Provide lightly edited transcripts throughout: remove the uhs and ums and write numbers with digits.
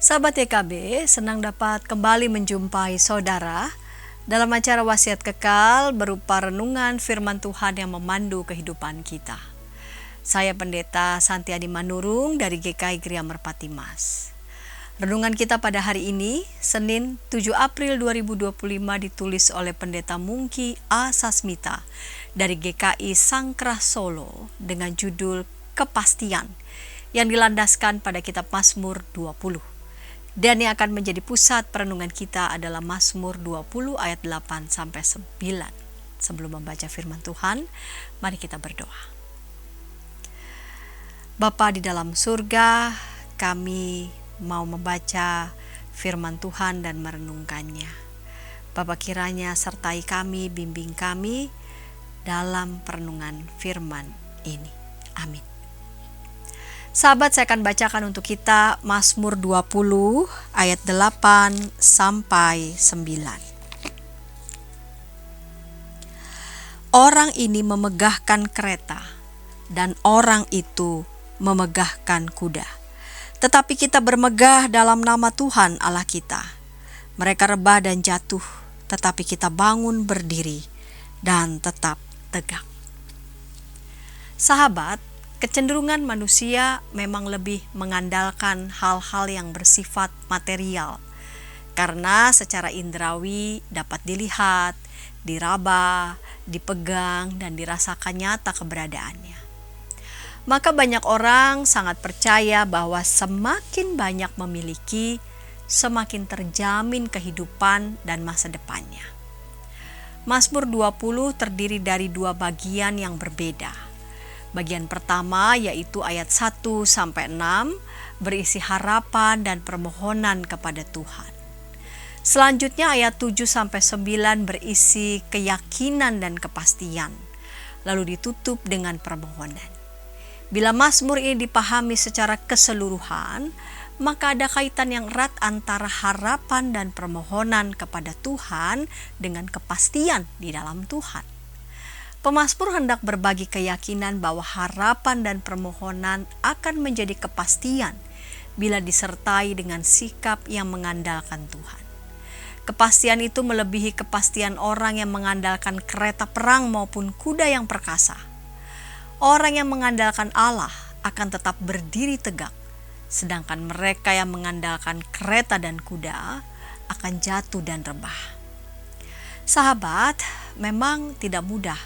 Sahabat YKB, senang dapat kembali menjumpai saudara dalam acara Wasiat Kekal berupa renungan firman Tuhan yang memandu kehidupan kita. Saya Pendeta Santiadi Manurung dari GKI Gereja Merpati Mas. Renungan kita pada hari ini, Senin 7 April 2025 ditulis oleh Pendeta Mungki A. Sasmita dari GKI Sangkrah Solo dengan judul Kepastian yang dilandaskan pada kitab Mazmur 20. Dan yang akan menjadi pusat perenungan kita adalah Mazmur 20 ayat 8 sampai 9. Sebelum membaca firman Tuhan, mari kita berdoa. Bapa di dalam surga, kami mau membaca firman Tuhan dan merenungkannya. Bapa kiranya sertai kami, bimbing kami dalam perenungan firman ini. Amin. Sahabat, saya akan bacakan untuk kita Mazmur 20 ayat 8 sampai 9. Orang ini memegahkan kereta dan orang itu memegahkan kuda. Tetapi kita bermegah dalam nama Tuhan Allah kita. Mereka rebah dan jatuh, tetapi kita bangun berdiri dan tetap tegak. Sahabat, kecenderungan manusia memang lebih mengandalkan hal-hal yang bersifat material, karena secara indrawi dapat dilihat, diraba, dipegang, dan dirasakan nyata keberadaannya. Maka banyak orang sangat percaya bahwa semakin banyak memiliki, semakin terjamin kehidupan dan masa depannya. Mazmur 20 terdiri dari dua bagian yang berbeda. Bagian pertama yaitu ayat 1 sampai 6 berisi harapan dan permohonan kepada Tuhan. Selanjutnya ayat 7 sampai 9 berisi keyakinan dan kepastian, lalu ditutup dengan permohonan. Bila Mazmur ini dipahami secara keseluruhan, maka ada kaitan yang erat antara harapan dan permohonan kepada Tuhan dengan kepastian di dalam Tuhan. Pemazmur hendak berbagi keyakinan bahwa harapan dan permohonan akan menjadi kepastian bila disertai dengan sikap yang mengandalkan Tuhan. Kepastian itu melebihi kepastian orang yang mengandalkan kereta perang maupun kuda yang perkasa. Orang yang mengandalkan Allah akan tetap berdiri tegak, sedangkan mereka yang mengandalkan kereta dan kuda akan jatuh dan rebah. Sahabat, memang tidak mudah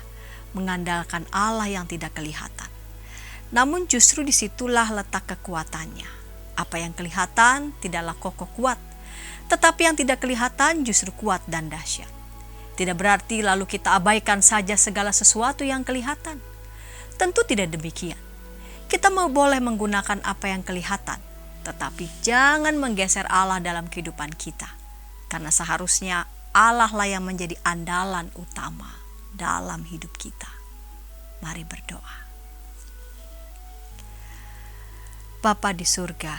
mengandalkan Allah yang tidak kelihatan. Namun justru disitulah letak kekuatannya. Apa yang kelihatan tidaklah kokoh kuat, tetapi yang tidak kelihatan justru kuat dan dahsyat. Tidak berarti lalu kita abaikan saja segala sesuatu yang kelihatan. Tentu tidak demikian. Kita boleh menggunakan apa yang kelihatan, tetapi jangan menggeser Allah dalam kehidupan kita. Karena seharusnya Allah lah yang menjadi andalan utama dalam hidup kita. Mari berdoa. Bapa di surga,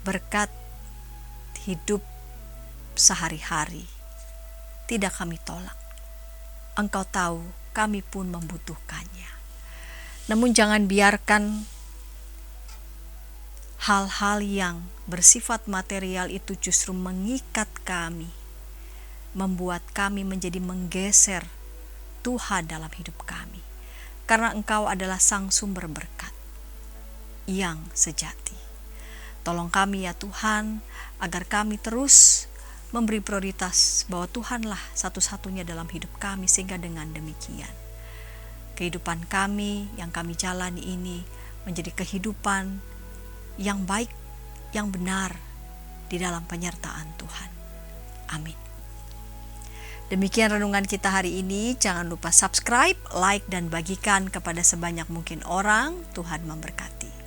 berkat hidup sehari-hari tidak kami tolak. Engkau tahu kami pun membutuhkannya. Namun jangan biarkan hal-hal yang bersifat material itu justru mengikat kami, membuat kami menjadi menggeser Tuhan dalam hidup kami. Karena Engkau adalah sang sumber berkat yang sejati. Tolong kami ya Tuhan, agar kami terus memberi prioritas bahwa Tuhanlah satu-satunya dalam hidup kami, sehingga dengan demikian kehidupan kami yang kami jalani ini menjadi kehidupan yang baik, yang benar di dalam penyertaan Tuhan. Amin. Demikian renungan kita hari ini. Jangan lupa subscribe, like, dan bagikan kepada sebanyak mungkin orang. Tuhan memberkati.